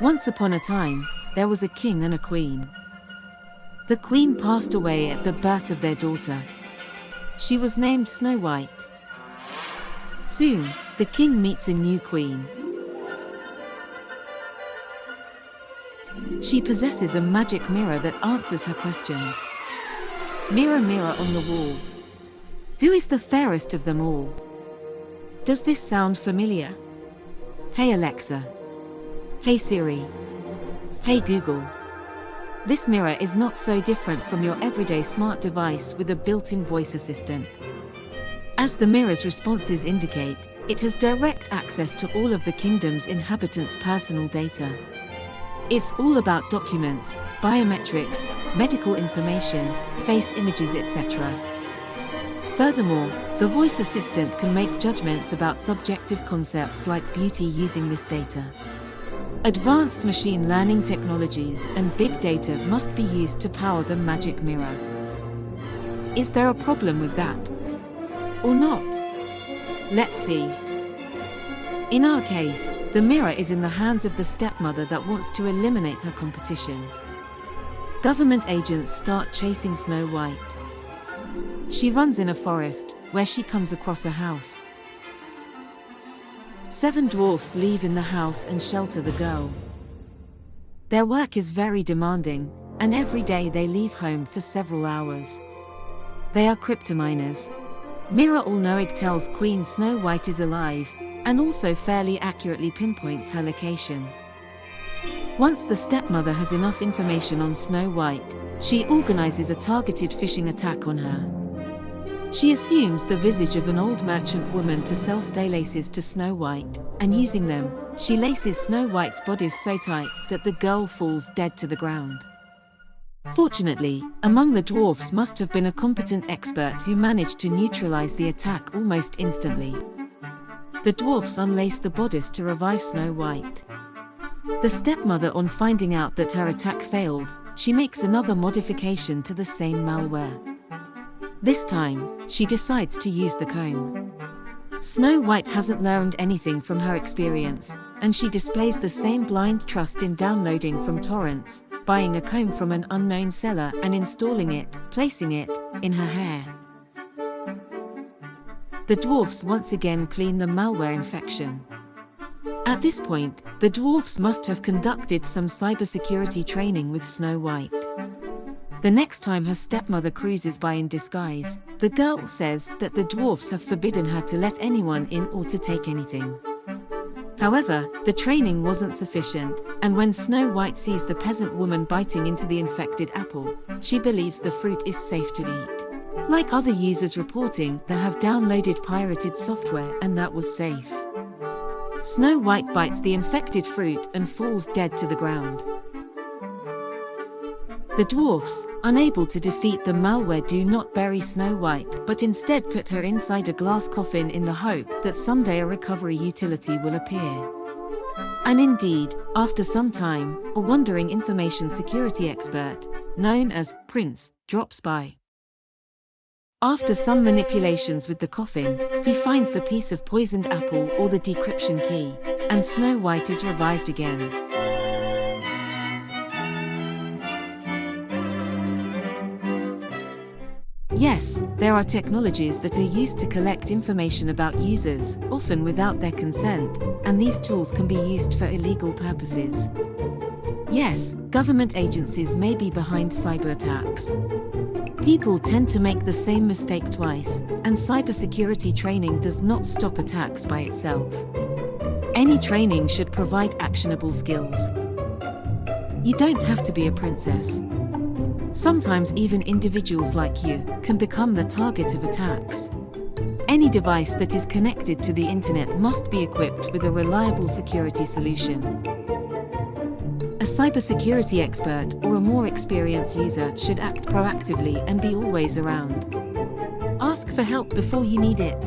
Once upon a time, there was a king and a queen. The queen passed away at the birth of their daughter. She was named Snow White. Soon, the king meets a new queen. She possesses a magic mirror that answers her questions. Mirror, mirror on the wall, who is the fairest of them all? Does this sound familiar? Hey Alexa. Hey Siri. Hey Google. This mirror is not so different from your everyday smart device with a built-in voice assistant. As the mirror's responses indicate, it has direct access to all of the kingdom's inhabitants' personal data. It's all about documents, biometrics, medical information, face images, etc. Furthermore, the voice assistant can make judgments about subjective concepts like beauty using this data. Advanced machine learning technologies and big data must be used to power the magic mirror. Is there a problem with that? Or not? Let's see. In our case, the mirror is in the hands of the stepmother that wants to eliminate her competition. Government agents start chasing Snow White. She runs in a forest, where she comes across a house. 7 dwarfs live in the house and shelter the girl. Their work is very demanding, and every day they leave home for several hours. They are cryptominers. Mirror All-Knowing tells Queen Snow White is alive, and also fairly accurately pinpoints her location. Once the stepmother has enough information on Snow White, she organizes a targeted phishing attack on her. She assumes the visage of an old merchant woman to sell stay laces to Snow White, and using them, she laces Snow White's bodice so tight that the girl falls dead to the ground. Fortunately, among the dwarfs must have been a competent expert who managed to neutralize the attack almost instantly. The dwarfs unlace the bodice to revive Snow White. The stepmother, on finding out that her attack failed, she makes another modification to the same malware. This time, she decides to use the comb. Snow White hasn't learned anything from her experience, and she displays the same blind trust in downloading from torrents, buying a comb from an unknown seller and installing it, placing it, in her hair. The dwarfs once again clean the malware infection. At this point, the dwarfs must have conducted some cybersecurity training with Snow White. The next time her stepmother cruises by in disguise, the girl says that the dwarfs have forbidden her to let anyone in or to take anything. However, the training wasn't sufficient, and when Snow White sees the peasant woman biting into the infected apple, she believes the fruit is safe to eat. Like other users reporting, they have downloaded pirated software and that was safe. Snow White bites the infected fruit and falls dead to the ground. The dwarfs, unable to defeat the malware, do not bury Snow White, but instead put her inside a glass coffin in the hope that someday a recovery utility will appear. And indeed, after some time, a wandering information security expert, known as Prince, drops by. After some manipulations with the coffin, he finds the piece of poisoned apple or the decryption key, and Snow White is revived again. Yes, there are technologies that are used to collect information about users, often without their consent, and these tools can be used for illegal purposes. Yes, government agencies may be behind cyber attacks. People tend to make the same mistake twice, and cybersecurity training does not stop attacks by itself. Any training should provide actionable skills. You don't have to be a princess. Sometimes even individuals like you can become the target of attacks. Any device that is connected to the internet must be equipped with a reliable security solution. A cybersecurity expert or a more experienced user should act proactively and be always around. Ask for help before you need it.